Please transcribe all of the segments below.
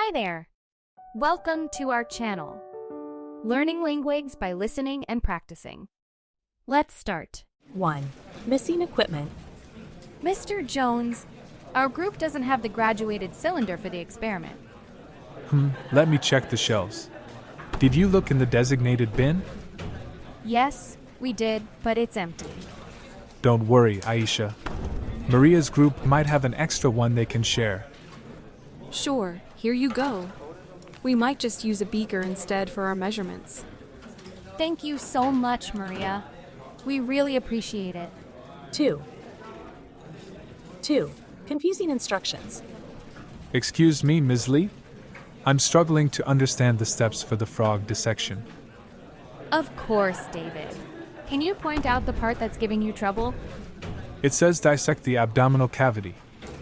Hi there! Welcome to our channel. Learning languages by listening and practicing. Let's start. 1. Missing equipment. Mr. Jones, our group doesn't have the graduated cylinder for the experiment. Let me check the shelves. Did you look in the designated bin? Yes, we did, but it's empty. Don't worry, Aisha. Maria's group might have an extra one they can share. Sure, here you go. We might just use a beaker instead for our measurements. Thank you so much, Maria. We really appreciate it. 2. Confusing instructions. Excuse me, Ms. Lee? I'm struggling to understand the steps for the frog dissection. Of course, David. Can you point out the part that's giving you trouble? It says dissect the abdominal cavity,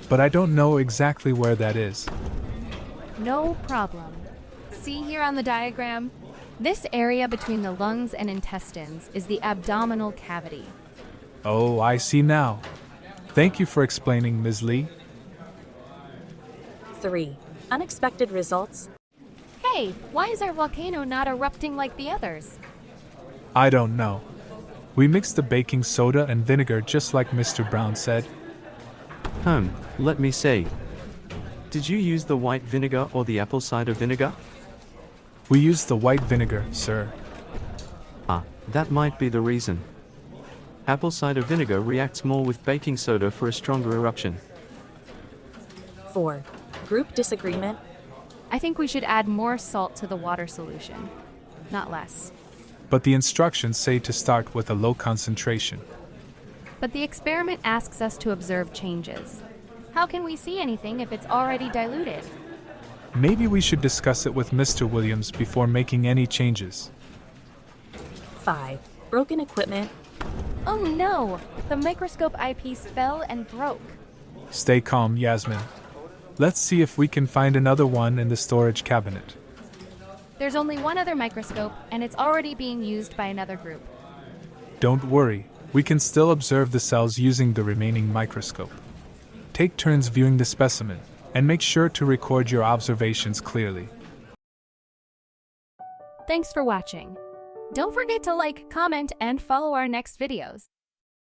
but I don't know exactly where that is. No problem. See here on the diagram? This area between the lungs and intestines is the abdominal cavity. Oh, I see now. Thank you for explaining, Ms. Lee. 3. Unexpected results. Hey, why is our volcano not erupting like the others? I don't know. We mixed the baking soda and vinegar just like Mr. Brown said. Let me see. Did you use the white vinegar or the apple cider vinegar? We used the white vinegar, sir. That might be the reason. Apple cider vinegar reacts more with baking soda for a stronger eruption. 4. Group disagreement. I think we should add more salt to the water solution, not less. But the instructions say to start with a low concentration. But the experiment asks us to observe changes. How can we see anything if it's already diluted? Maybe we should discuss it with Mr. Williams before making any changes. 5. Broken equipment. Oh no! The microscope eyepiece fell and broke. Stay calm, Yasmin. Let's see if we can find another one in the storage cabinet. There's only one other microscope, and it's already being used by another group. Don't worry, we can still observe the cells using the remaining microscope. Take turns viewing the specimen, and make sure to record your observations clearly. Thanks for watching. Don't forget to like, comment, and follow our next videos.